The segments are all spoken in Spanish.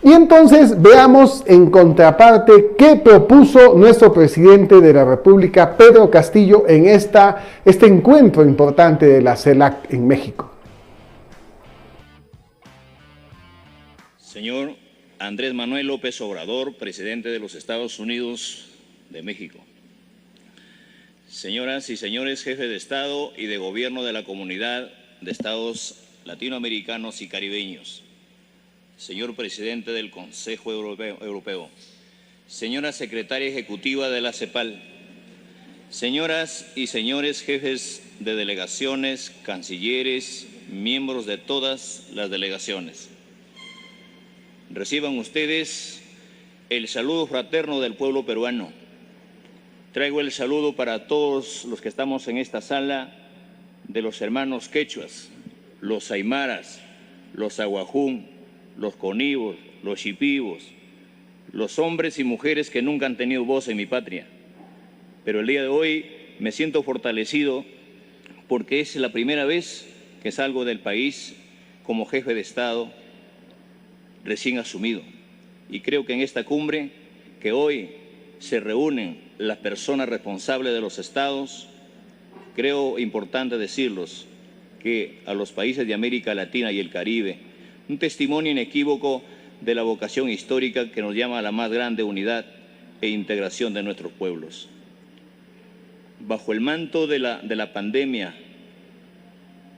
Y entonces veamos en contraparte qué propuso nuestro presidente de la República, Pedro Castillo, en este encuentro importante de la CELAC en México. Señor Andrés Manuel López Obrador, presidente de los Estados Unidos de México. Señoras y señores jefes de Estado y de Gobierno de la Comunidad de Estados Latinoamericanos y Caribeños. Señor presidente del Consejo Europeo, señora secretaria ejecutiva de la CEPAL, señoras y señores jefes de delegaciones, cancilleres, miembros de todas las delegaciones. Reciban ustedes el saludo fraterno del pueblo peruano. Traigo el saludo para todos los que estamos en esta sala de los hermanos quechuas, los aymaras, los aguajún, los conibos, los shipibos, los hombres y mujeres que nunca han tenido voz en mi patria. Pero el día de hoy me siento fortalecido porque es la primera vez que salgo del país como jefe de Estado recién asumido. Y creo que en esta cumbre que hoy se reúnen las personas responsables de los estados, creo importante decirlos que a los países de América Latina y el Caribe, un testimonio inequívoco de la vocación histórica que nos llama a la más grande unidad e integración de nuestros pueblos. Bajo el manto de la pandemia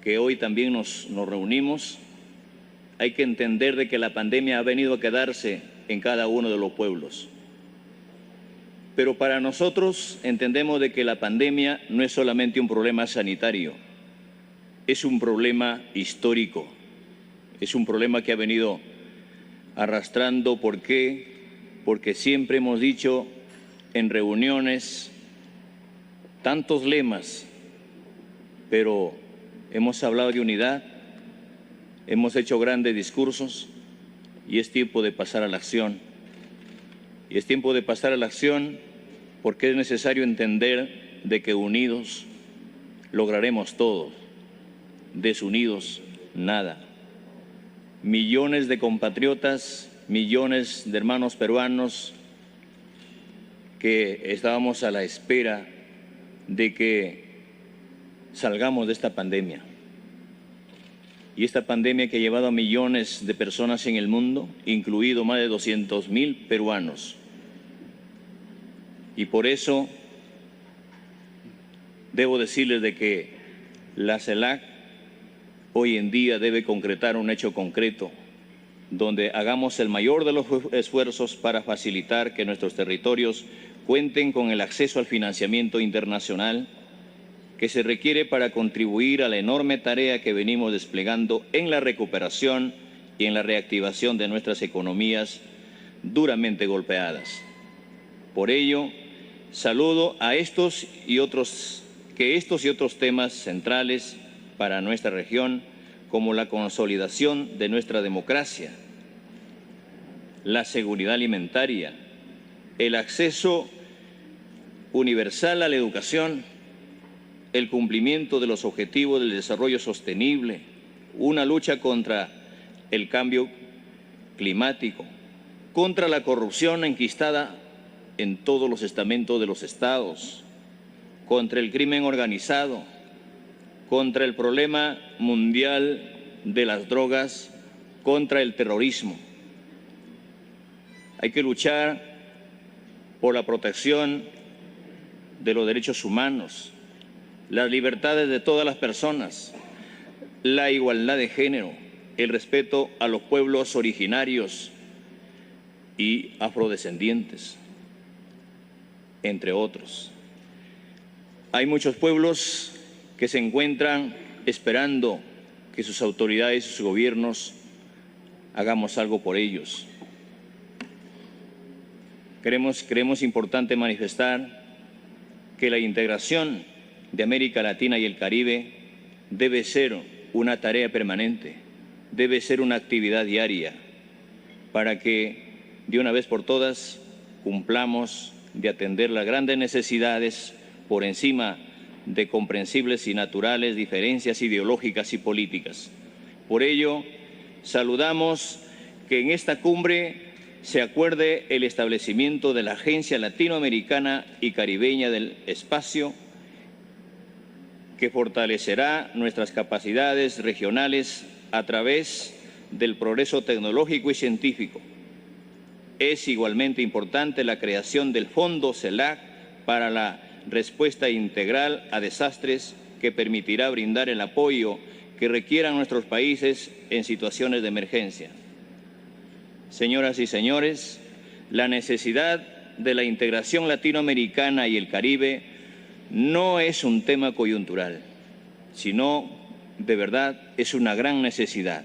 que hoy también nos reunimos, hay que entender de que la pandemia ha venido a quedarse en cada uno de los pueblos. Pero para nosotros entendemos de que la pandemia no es solamente un problema sanitario, es un problema histórico. Es un problema que ha venido arrastrando. ¿Por qué? Porque siempre hemos dicho en reuniones tantos lemas, pero hemos hablado de unidad, hemos hecho grandes discursos y es tiempo de pasar a la acción. Y es tiempo de pasar a la acción porque es necesario entender de que unidos lograremos todo, desunidos nada. Millones de compatriotas, millones de hermanos peruanos que estábamos a la espera de que salgamos de esta pandemia. Y esta pandemia que ha llevado a millones de personas en el mundo, incluido más de 200,000 peruanos. Y por eso debo decirles de que la CELAC hoy en día debe concretar un hecho concreto, donde hagamos el mayor de los esfuerzos para facilitar que nuestros territorios cuenten con el acceso al financiamiento internacional que se requiere para contribuir a la enorme tarea que venimos desplegando en la recuperación y en la reactivación de nuestras economías duramente golpeadas. Por ello, saludo a estos y otros temas centrales para nuestra región, como la consolidación de nuestra democracia, la seguridad alimentaria, el acceso universal a la educación, el cumplimiento de los objetivos del desarrollo sostenible, una lucha contra el cambio climático, contra la corrupción enquistada en todos los estamentos de los estados, contra el crimen organizado, contra el problema mundial de las drogas, contra el terrorismo. Hay que luchar por la protección de los derechos humanos, las libertades de todas las personas, la igualdad de género, el respeto a los pueblos originarios y afrodescendientes, entre otros. Hay muchos pueblos que se encuentran esperando que sus autoridades y sus gobiernos hagamos algo por ellos. Creemos importante manifestar que la integración de América Latina y el Caribe debe ser una tarea permanente, debe ser una actividad diaria, para que de una vez por todas cumplamos de atender las grandes necesidades por encima de comprensibles y naturales diferencias ideológicas y políticas. Por ello, saludamos que en esta cumbre se acuerde el establecimiento de la Agencia Latinoamericana y Caribeña del Espacio, que fortalecerá nuestras capacidades regionales a través del progreso tecnológico y científico. Es igualmente importante la creación del Fondo CELAC para la respuesta integral a desastres, que permitirá brindar el apoyo que requieran nuestros países en situaciones de emergencia. Señoras y señores, la necesidad de la integración latinoamericana y el Caribe no es un tema coyuntural, sino de verdad es una gran necesidad.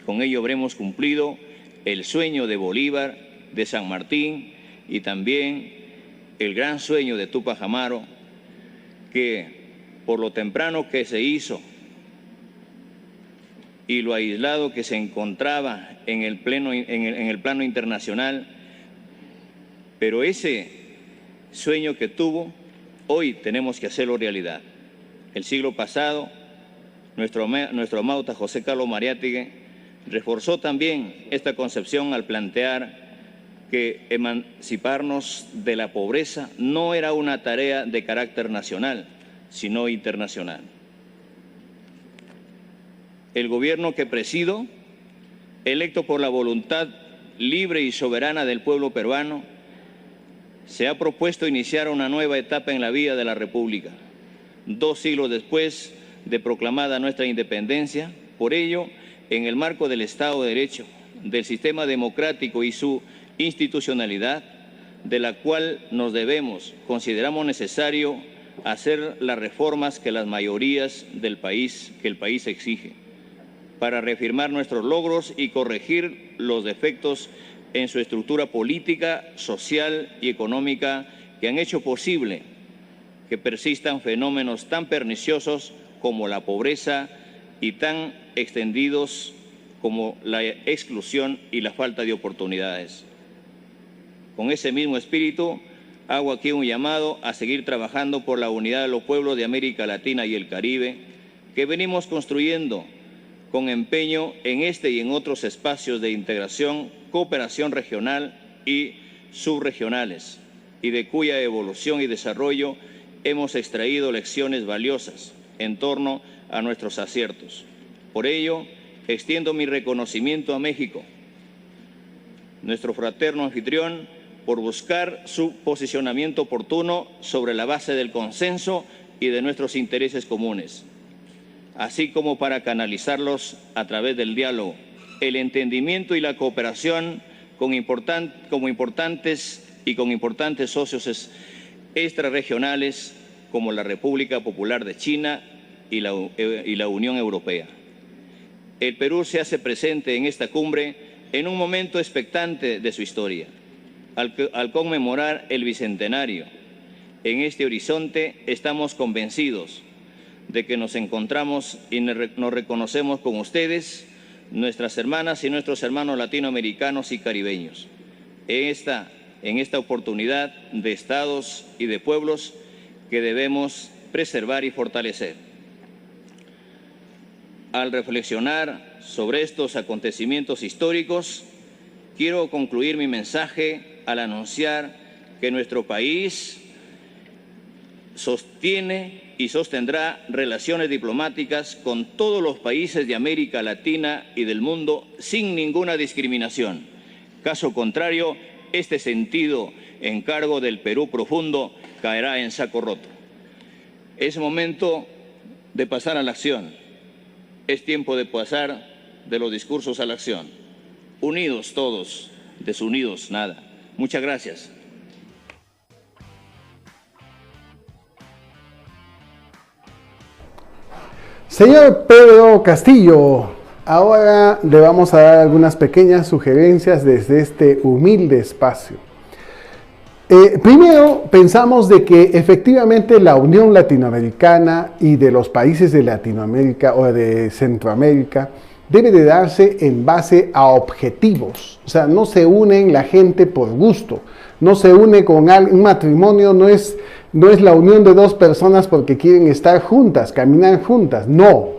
Con ello habremos cumplido el sueño de Bolívar, de San Martín y también el gran sueño de Túpac Amaru, que por lo temprano que se hizo y lo aislado que se encontraba en el plano internacional, pero ese sueño que tuvo, hoy tenemos que hacerlo realidad. El siglo pasado, nuestro amauta José Carlos Mariátegui reforzó también esta concepción al plantear que emanciparnos de la pobreza no era una tarea de carácter nacional, sino internacional. El gobierno que presido, electo por la voluntad libre y soberana del pueblo peruano, se ha propuesto iniciar una nueva etapa en la vida de la República, 2 siglos después de proclamada nuestra independencia. Por ello, en el marco del Estado de Derecho, del sistema democrático y su institucionalidad, de la cual nos debemos, consideramos necesario hacer las reformas que las mayorías del país, que el país exige, para reafirmar nuestros logros y corregir los defectos en su estructura política, social y económica que han hecho posible que persistan fenómenos tan perniciosos como la pobreza y tan extendidos como la exclusión y la falta de oportunidades. Con ese mismo espíritu, hago aquí un llamado a seguir trabajando por la unidad de los pueblos de América Latina y el Caribe, que venimos construyendo con empeño en este y en otros espacios de integración, cooperación regional y subregionales, y de cuya evolución y desarrollo hemos extraído lecciones valiosas en torno a nuestros aciertos. Por ello, extiendo mi reconocimiento a México, nuestro fraterno anfitrión, por buscar su posicionamiento oportuno sobre la base del consenso y de nuestros intereses comunes, así como para canalizarlos a través del diálogo, el entendimiento y la cooperación con importantes socios extrarregionales como la República Popular de China y la Unión Europea. El Perú se hace presente en esta cumbre en un momento expectante de su historia. Al conmemorar el bicentenario, en este horizonte estamos convencidos de que nos encontramos y nos reconocemos con ustedes, nuestras hermanas y nuestros hermanos latinoamericanos y caribeños, en esta oportunidad de estados y de pueblos que debemos preservar y fortalecer. Al reflexionar sobre estos acontecimientos históricos, quiero concluir mi mensaje al anunciar que nuestro país sostiene y sostendrá relaciones diplomáticas con todos los países de América Latina y del mundo sin ninguna discriminación. Caso contrario, este sentido encargo del Perú profundo caerá en saco roto. Es momento de pasar a la acción. Es tiempo de pasar de los discursos a la acción. Unidos todos, desunidos nada. Muchas gracias. Señor Pedro Castillo, ahora le vamos a dar algunas pequeñas sugerencias desde este humilde espacio. Primero, pensamos de que efectivamente la Unión Latinoamericana y de los países de Latinoamérica o de Centroamérica debe de darse en base a objetivos. O sea, no se unen la gente por gusto, no se une con un matrimonio, no es la unión de dos personas porque quieren estar juntas, caminar juntas, no.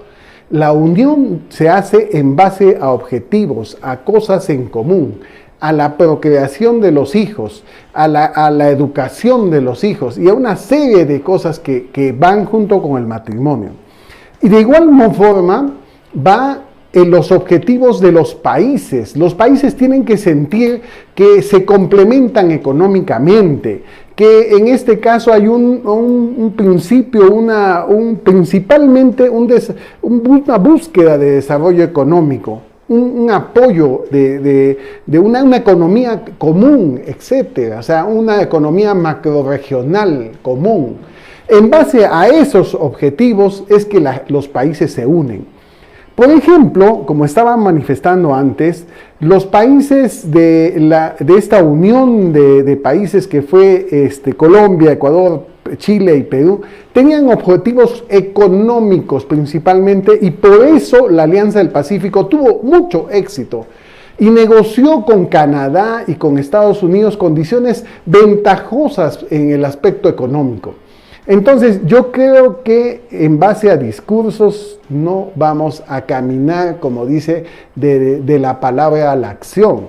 La unión se hace en base a objetivos, a cosas en común, a la procreación de los hijos, a la educación de los hijos y a una serie de cosas que van junto con el matrimonio. Y de igual forma va en los objetivos de los países. Los países tienen que sentir que se complementan económicamente, que en este caso hay un principio, principalmente una búsqueda de desarrollo económico, un apoyo de una economía común, etcétera, o sea, una economía macrorregional común. En base a esos objetivos es que los países se unen. Por ejemplo, como estaba manifestando antes, los países de esta unión de países que fue Colombia, Ecuador, Chile y Perú, tenían objetivos económicos principalmente, y por eso la Alianza del Pacífico tuvo mucho éxito y negoció con Canadá y con Estados Unidos condiciones ventajosas en el aspecto económico. Entonces, yo creo que en base a discursos no vamos a caminar, como dice, de la palabra a la acción.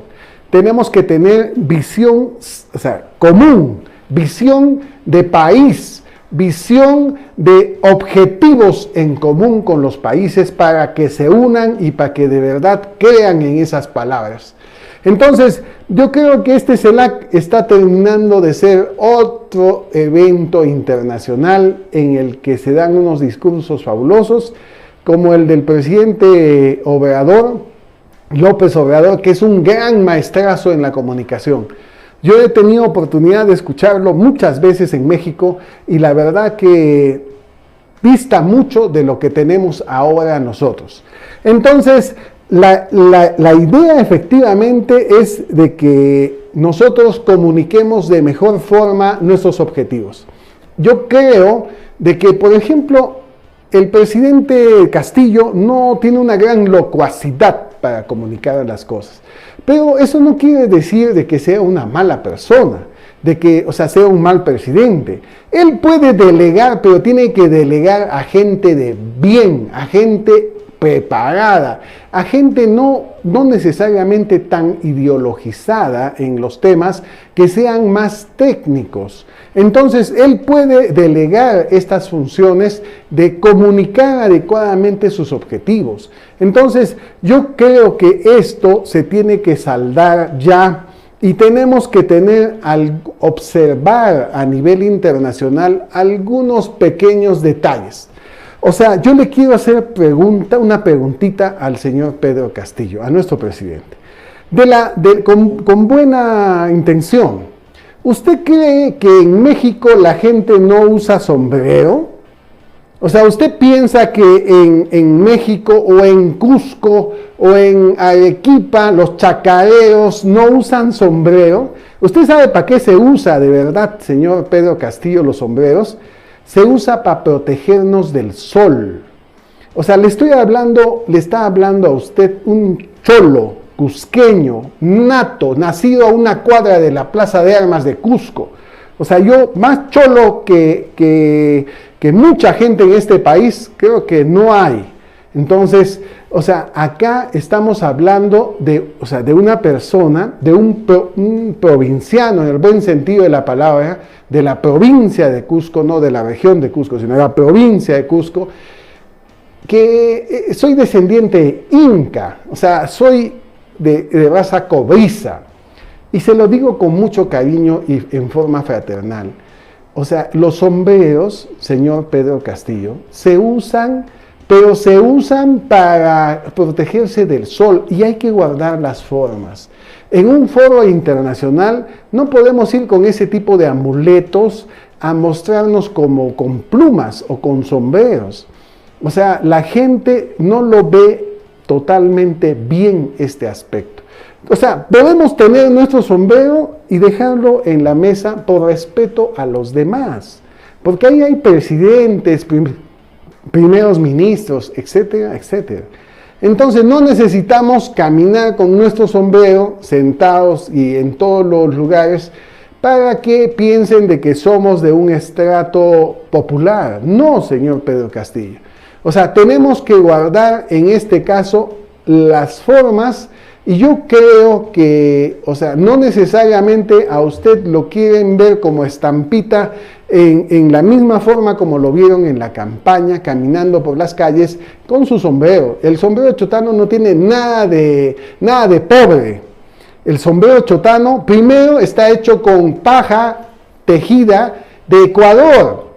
Tenemos que tener visión, o sea, común, visión de país, visión de objetivos en común con los países para que se unan y para que de verdad crean en esas palabras. Entonces, yo creo que este CELAC está terminando de ser otro evento internacional en el que se dan unos discursos fabulosos, como el del presidente López Obrador, que es un gran maestrazo en la comunicación. Yo he tenido oportunidad de escucharlo muchas veces en México y la verdad que dista mucho de lo que tenemos ahora nosotros. Entonces, la idea efectivamente es de que nosotros comuniquemos de mejor forma nuestros objetivos. Yo creo de que, por ejemplo, el presidente Castillo no tiene una gran locuacidad para comunicar las cosas, pero eso no quiere decir de que sea una mala persona, de que, o sea, sea un mal presidente. Él puede delegar, pero tiene que delegar a gente de bien, a gente preparada, a gente no necesariamente tan ideologizada en los temas, que sean más técnicos. Entonces, él puede delegar estas funciones de comunicar adecuadamente sus objetivos. Entonces, yo creo que esto se tiene que saldar ya y tenemos que observar a nivel internacional algunos pequeños detalles. O sea, yo le quiero hacer una preguntita al señor Pedro Castillo, a nuestro presidente, con buena intención. ¿Usted cree que en México la gente no usa sombrero? O sea, ¿usted piensa que en México o en Cusco o en Arequipa los chacareros no usan sombrero? ¿Usted sabe para qué se usa de verdad, señor Pedro Castillo, los sombreros? Se usa para protegernos del sol. O sea, le está hablando a usted un cholo cusqueño, nato, nacido a una cuadra de la Plaza de Armas de Cusco. O sea, yo más cholo que mucha gente en este país, creo que no hay. Entonces, o sea, acá estamos hablando de una persona, de un provinciano, en el buen sentido de la palabra, de la provincia de Cusco, no de la región de Cusco, sino de la provincia de Cusco, que soy descendiente inca, o sea, soy de raza cobriza, y se lo digo con mucho cariño y en forma fraternal. O sea, los sombreros, señor Pedro Castillo, se usan, pero se usan para protegerse del sol y hay que guardar las formas. En un foro internacional no podemos ir con ese tipo de amuletos a mostrarnos como con plumas o con sombreros. O sea, la gente no lo ve totalmente bien este aspecto. O sea, podemos tener nuestro sombrero y dejarlo en la mesa por respeto a los demás. Porque ahí hay presidentes, primeros ministros, etcétera, etcétera. Entonces no necesitamos caminar con nuestro sombrero sentados y en todos los lugares para que piensen de que somos de un estrato popular. No, señor Pedro Castillo. O sea, tenemos que guardar en este caso las formas, y yo creo que, o sea, no necesariamente a usted lo quieren ver como estampita en la misma forma como lo vieron en la campaña, caminando por las calles con su sombrero. El sombrero chotano no tiene nada de pobre. El sombrero chotano primero está hecho con paja tejida de Ecuador.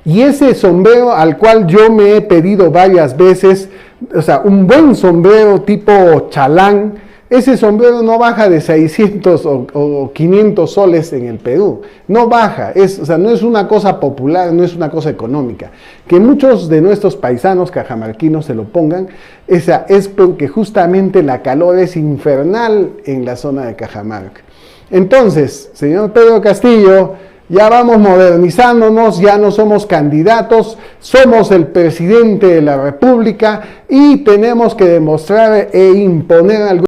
Y ese sombrero al cual yo me he pedido varias veces, o sea, un buen sombrero tipo chalán, ese sombrero no baja de 600 o 500 soles en el Perú. No baja, o sea, no es una cosa popular, no es una cosa económica. Que muchos de nuestros paisanos cajamarquinos se lo pongan, es porque justamente la calor es infernal en la zona de Cajamarca. Entonces, señor Pedro Castillo, ya vamos modernizándonos, ya no somos candidatos, somos el presidente de la República y tenemos que demostrar e imponer algo.